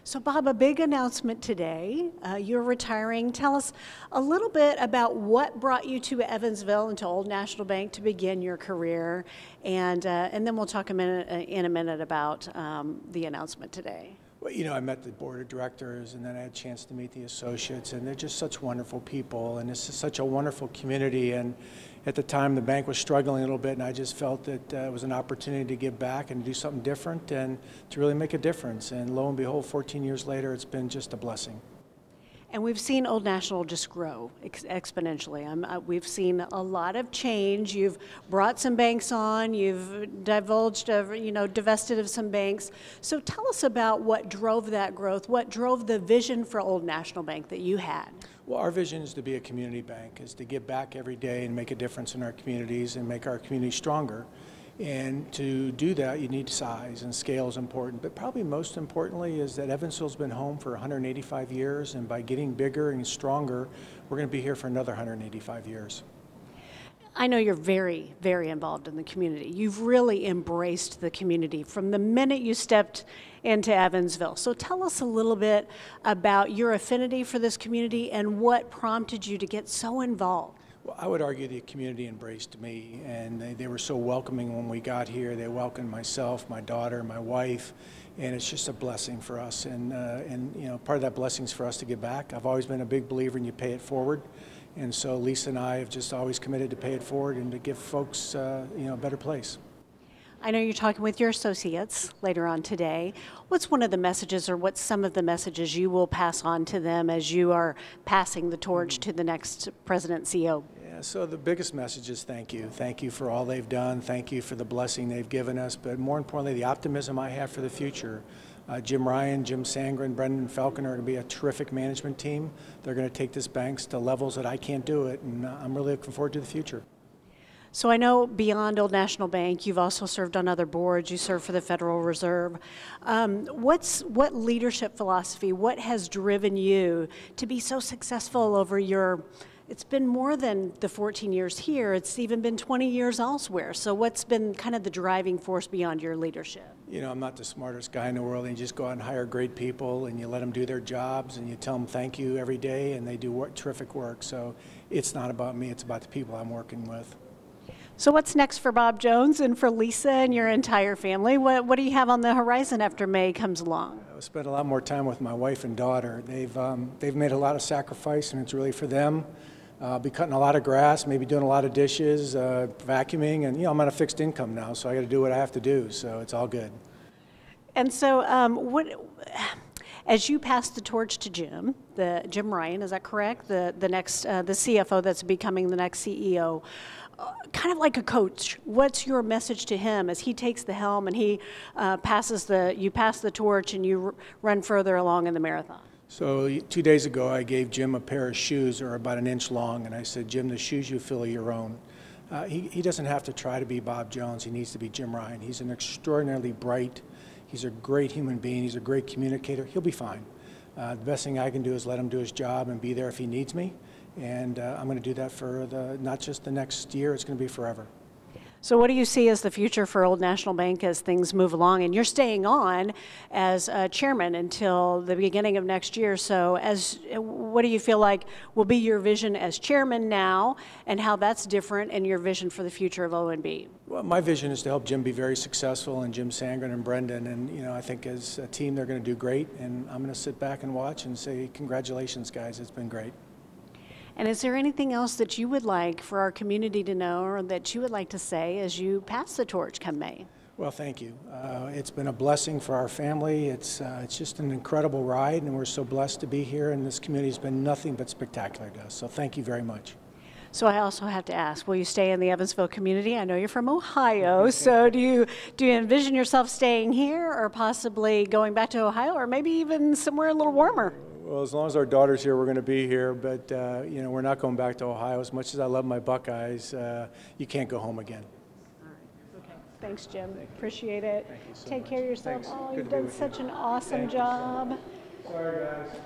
So, Bob, a big announcement today. You're retiring. Tell us a little bit about what brought you to Evansville and to Old National Bank to begin your career, and then we'll talk in a minute about the announcement today. Well, you know, I met the board of directors, and then I had a chance to meet the associates, and they're just such wonderful people, and it's just such a wonderful community. And at the time, the bank was struggling a little bit, and I just felt that it was an opportunity to give back and do something different and to really make a difference. And lo and behold, 14 years later, it's been just a blessing. And we've seen Old National just grow exponentially. We've seen a lot of change. You've brought some banks on. You've divulged, divested of some banks. So tell us about what drove that growth. What drove the vision for Old National Bank that you had? Well, our vision is to be a community bank, is to give back every day and make a difference in our communities and make our community stronger. And to do that, you need size, and scale is important. But probably most importantly is that Evansville's been home for 185 years, and by getting bigger and stronger, we're going to be here for another 185 years. I know you're very, very involved in the community. You've really embraced the community from the minute you stepped into Evansville. So tell us a little bit about your affinity for this community and what prompted you to get so involved. Well, I would argue the community embraced me, and they were so welcoming when we got here. They welcomed myself, my daughter, my wife, and it's just a blessing for us. And you know, part of that blessing is for us to give back. I've always been a big believer in you pay it forward, and so Lisa and I have just always committed to pay it forward and to give folks a better place. I know you're talking with your associates later on today. What's one of the messages, or what's some of the messages you will pass on to them as you are passing the torch to the next president CEO? Yeah, so the biggest message is thank you. Thank you for all they've done. Thank you for the blessing they've given us. But more importantly, the optimism I have for the future. Jim Ryan, Jim Sangren, Brendan Falconer are going to be a terrific management team. They're going to take this bank to levels that I can't do it, and I'm really looking forward to the future. So I know beyond Old National Bank, you've also served on other boards. You served for the Federal Reserve. What leadership philosophy, what has driven you to be so successful over it's been more than the 14 years here, it's even been 20 years elsewhere. So what's been kind of the driving force beyond your leadership? You know, I'm not the smartest guy in the world, and you just go out and hire great people, and you let them do their jobs, and you tell them thank you every day, and they do terrific work. So it's not about me, it's about the people I'm working with. So what's next for Bob Jones and for Lisa and your entire family? What do you have on the horizon after May comes along? I spent a lot more time with my wife and daughter. They've made a lot of sacrifice, and it's really for them. I'll be cutting a lot of grass, maybe doing a lot of dishes, vacuuming, and I'm on a fixed income now, so I got to do what I have to do. So it's all good. And so, as you pass the torch to Jim Ryan, is that correct? The CFO that's becoming the next CEO. Kind of like a coach, what's your message to him as he takes the helm and he you pass the torch and you run further along in the marathon? So 2 days ago, I gave Jim a pair of shoes that are about an inch long, and I said, Jim, the shoes you feel are your own. He doesn't have to try to be Bob Jones. He needs to be Jim Ryan. He's an extraordinarily bright, he's a great human being, he's a great communicator. He'll be fine. The best thing I can do is let him do his job and be there if he needs me. And I'm going to do that for not just the next year, it's going to be forever. So what do you see as the future for Old National Bank as things move along? And you're staying on as chairman until the beginning of next year. So what do you feel like will be your vision as chairman now, and how that's different in your vision for the future of ONB? Well, my vision is to help Jim be very successful, and Jim Sangren and Brendan. And I think as a team they're going to do great. And I'm going to sit back and watch and say, congratulations, guys. It's been great. And is there anything else that you would like for our community to know, or that you would like to say as you pass the torch come May? Well, thank you. It's been a blessing for our family. It's just an incredible ride, and we're so blessed to be here, and this community has been nothing but spectacular to us. So thank you very much. So I also have to ask, will you stay in the Evansville community? I know you're from Ohio, so do you envision yourself staying here, or possibly going back to Ohio, or maybe even somewhere a little warmer? Well, as long as our daughter's here, we're going to be here. But we're not going back to Ohio. As much as I love my Buckeyes, you can't go home again. All right. Okay. Thanks, Jim. Appreciate it. Thank you so Take much. care of yourself. Thanks. Oh, Good you've to be done with such you. an awesome Thank you. job. Sorry, guys.